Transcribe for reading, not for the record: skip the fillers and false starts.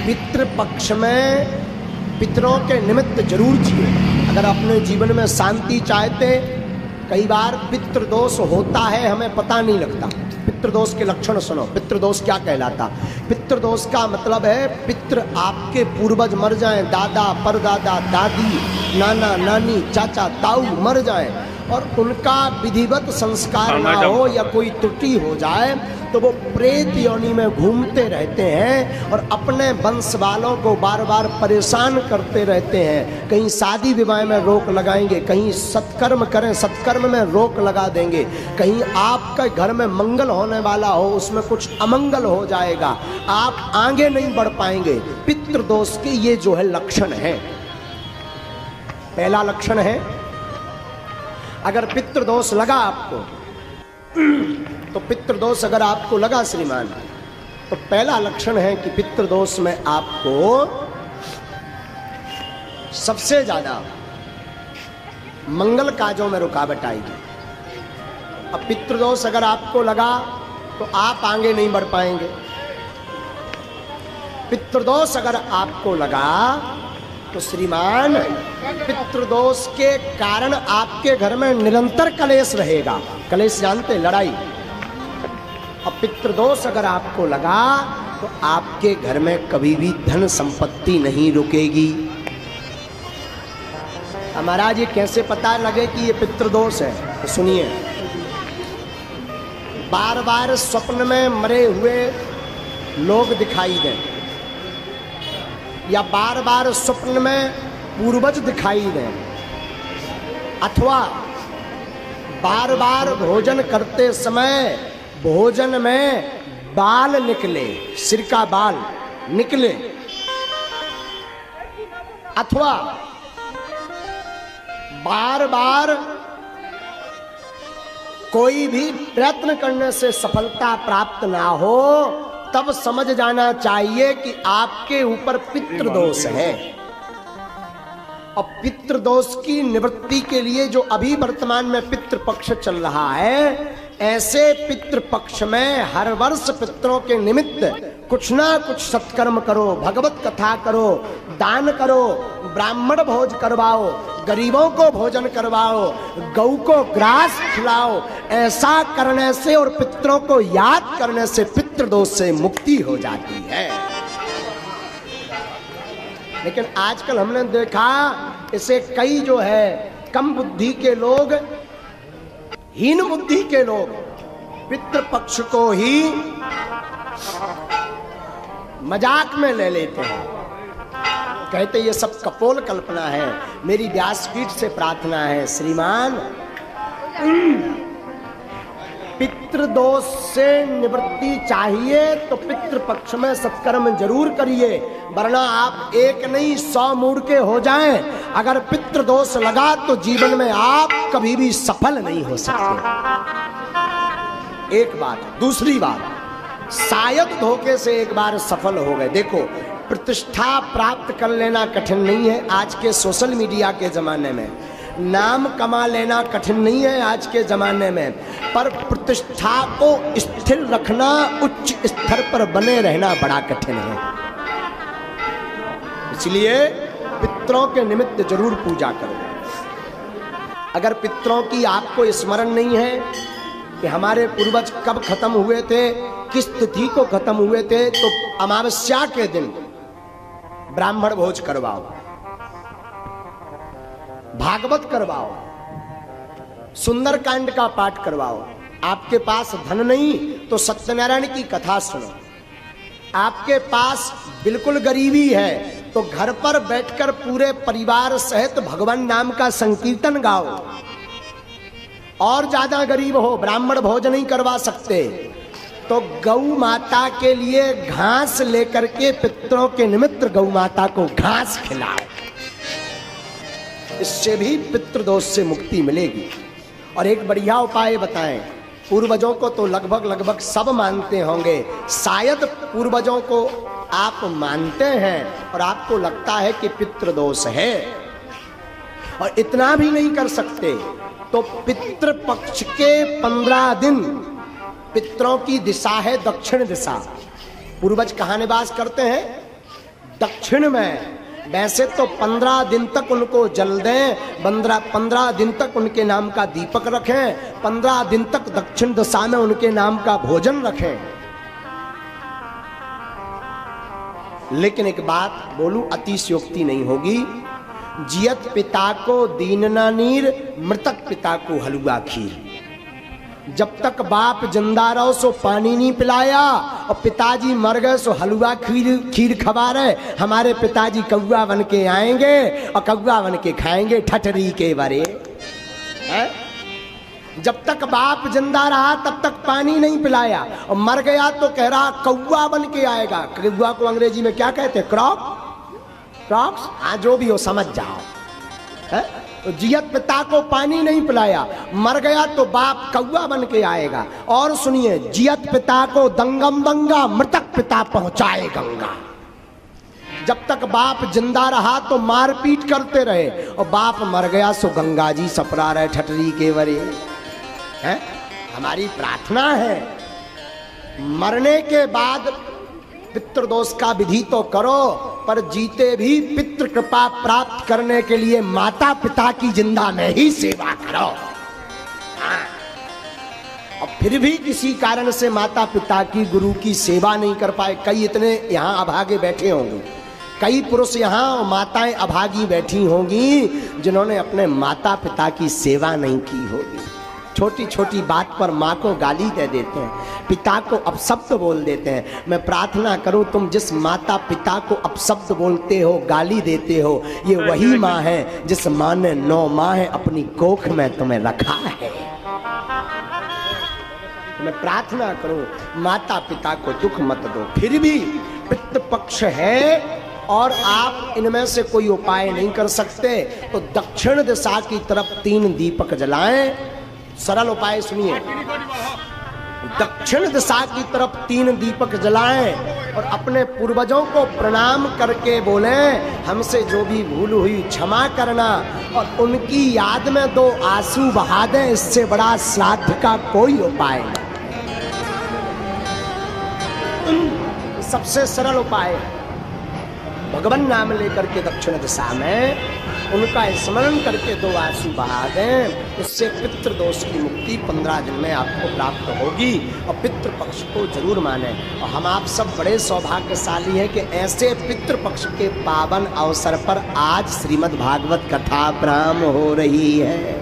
पितृपक्ष में पितरों के निमित्त जरूर जिए। अगर अपने जीवन में शांति चाहते, कई बार पितृदोष होता है हमें पता नहीं लगता। पितृदोष के लक्षण सुनो। पितृदोष क्या कहलाता? पितृदोष का मतलब है पितृ आपके पूर्वज मर जाएं, दादा परदादा दादी नाना नानी चाचा ताऊ मर जाएं और उनका विधिवत संस्कार ना हो या कोई त्रुटि हो जाए तो वो प्रेत योनि में घूमते रहते हैं और अपने वंश वालों को बार बार परेशान करते रहते हैं। कहीं शादी विवाह में रोक लगाएंगे, कहीं सत्कर्म करें सत्कर्म में रोक लगा देंगे, कहीं आपके घर में मंगल होने वाला हो उसमें कुछ अमंगल हो जाएगा, आप आगे नहीं बढ़ पाएंगे। पितृदोष के ये जो है लक्षण है। पहला लक्षण है, अगर पितृदोष लगा आपको तो पितृदोष अगर आपको लगा श्रीमान, तो पहला लक्षण है कि पितृदोष में आपको सबसे ज्यादा मंगल काजों में रुकावट आएगी। अब पितृदोष अगर आपको लगा तो आप आगे नहीं बढ़ पाएंगे। पितृदोष अगर आपको लगा तो श्रीमान पितृदोष के कारण आपके घर में निरंतर कलेश रहेगा। कलेश जानते, लड़ाई। अब पितृदोष अगर आपको लगा तो आपके घर में कभी भी धन संपत्ति नहीं रुकेगी। महाराज ये कैसे पता लगे कि ये पितृदोष है? तो सुनिए, बार बार स्वप्न में मरे हुए लोग दिखाई दें या बार बार स्वप्न में पूर्वज दिखाई दें अथवा बार बार भोजन करते समय भोजन में बाल निकले, सिर का बाल निकले, अथवा बार बार कोई भी प्रयत्न करने से सफलता प्राप्त ना हो, तब समझ जाना चाहिए कि आपके ऊपर पितृदोष है। और पितृदोष की निवृत्ति के लिए जो अभी वर्तमान में पितृपक्ष चल रहा है, ऐसे पितृपक्ष में हर वर्ष पितरों के निमित्त कुछ ना कुछ सत्कर्म करो, भगवत कथा करो, दान करो, ब्राह्मण भोज करवाओ, गरीबों को भोजन करवाओ, गौ को ग्रास खिलाओ। ऐसा करने से और पितरों को याद करने से पितृदोष से मुक्ति हो जाती है। लेकिन आजकल हमने देखा इसे कई जो है कम बुद्धि के लोग, हीन बुद्धि के लोग पितृपक्ष को ही मजाक में ले लेते हैं। कहते ये सब कपोल कल्पना है। मेरी व्यासपीठ से प्रार्थना है श्रीमान, पितृदोष से निवृत्ति चाहिए तो पितृपक्ष में सत्कर्म जरूर करिए, वरना आप एक नहीं 100 मूड के हो जाएं। अगर पितृदोष लगा तो जीवन में आप कभी भी सफल नहीं हो सकते। एक बात। दूसरी बात, शायद धोखे से एक बार सफल हो गए। देखो, प्रतिष्ठा प्राप्त कर लेना कठिन नहीं है आज के सोशल मीडिया के जमाने में, नाम कमा लेना कठिन नहीं है आज के जमाने में, पर प्रतिष्ठा को स्थिर रखना, उच्च स्तर पर बने रहना बड़ा कठिन है। इसलिए पितरों के निमित्त जरूर पूजा करो। अगर पितरों की आपको स्मरण नहीं है कि हमारे पूर्वज कब खत्म हुए थे, किस तिथि को खत्म हुए थे, तो अमावस्या के दिन ब्राह्मण भोज करवाओ, भागवत करवाओ, सुंदरकांड का पाठ करवाओ। आपके पास धन नहीं तो सत्यनारायण की कथा सुनो। आपके पास बिल्कुल गरीबी है तो घर पर बैठकर पूरे परिवार सहित भगवान नाम का संकीर्तन गाओ। और ज्यादा गरीब हो, ब्राह्मण भोज नहीं करवा सकते, तो गौ माता के लिए घास लेकर के पितरों के निमित्त गौ माता को घास खिलाओ। इससे भी पितृदोष से मुक्ति मिलेगी। और एक बढ़िया उपाय बताएं, पूर्वजों को तो लगभग सब मानते होंगे, शायद पूर्वजों को आप मानते हैं और आपको लगता है कि पितृदोष है और इतना भी नहीं कर सकते, तो पितृपक्ष के 15 दिन पितरों की दिशा है दक्षिण दिशा। पूर्वज कहाँ निवास करते हैं? दक्षिण में वैसे तो 15 दिन तक उनको जल दें, 15 दिन तक उनके नाम का दीपक रखें, 15 दिन तक दक्षिण दिशा में उनके नाम का भोजन रखें। लेकिन एक बात बोलूं, अतिशयोक्ति नहीं होगी। जियत पिता को दीनना नीर, मृतक पिता को हलवा खीर। जब तक बाप जिंदा रहो सो पानी नहीं पिलाया, और पिताजी मर गए सो हलवा खीर खवा रहे। हमारे पिताजी कौवा बन के आएंगे और कौवा बन के खाएंगे ठठरी के बरे। जब तक बाप जिंदा रहा तब तक पानी नहीं पिलाया, और मर गया तो कह रहा कौवा बन के आएगा। कौवा को अंग्रेजी में क्या कहते हैं? क्रॉक्स। हाँ, जो भी हो समझ जाओ। है? तो जियत पिता को पानी नहीं पिलाया, मर गया तो बाप कौवा बन के आएगा। और सुनिए, जियत पिता को दंगम दंगा, मृतक पिता पहुंचाए गंगा। जब तक बाप जिंदा रहा तो मारपीट करते रहे, और बाप मर गया सो गंगा जी सपरा रहे ठठरी के वरे। है? हमारी प्रार्थना है, मरने के बाद पितृदोष का विधि तो करो, पर जीते भी पितृ कृपा प्राप्त करने के लिए माता पिता की जिंदा में ही सेवा करो। हाँ। और फिर भी किसी कारण से माता पिता की, गुरु की सेवा नहीं कर पाए, कई इतने यहाँ अभागे बैठे होंगे, कई पुरुष यहाँ माताएं अभागी बैठी होंगी जिन्होंने अपने माता पिता की सेवा नहीं की होगी। छोटी छोटी बात पर माँ को गाली दे देते हैं, पिता को अपशब्द बोल देते हैं। मैं प्रार्थना करूं, तुम जिस माता पिता को अपशब्द बोलते हो, गाली देते हो, ये वही माँ है जिस माँ ने 9 माह अपनी कोख में तुम्हें रखा है। मैं प्रार्थना करूं, माता पिता को दुख मत दो। फिर भी पितृपक्ष है और आप इनमें से कोई उपाय नहीं कर सकते, तो दक्षिण दिशा की तरफ 3 दीपक जलाएं। सरल उपाय सुनिए, दक्षिण दिशा की तरफ 3 दीपक जलाएं और अपने पूर्वजों को प्रणाम करके बोलें, हमसे जो भी भूल हुई क्षमा करना, और उनकी याद में 2 आंसू बहा दें। इससे बड़ा श्राद्ध का कोई उपाय नहीं। सबसे सरल उपाय, भगवान नाम लेकर के दक्षिण दिशा में उनका स्मरण करके 2 आंसू बहा दें। उससे पितृदोष की मुक्ति 15 दिन में आपको प्राप्त होगी। और पितृपक्ष को जरूर माने। और हम आप सब बड़े सौभाग्यशाली हैं कि ऐसे पितृपक्ष के पावन अवसर पर आज श्रीमद् भागवत कथा प्रारंभ हो रही है।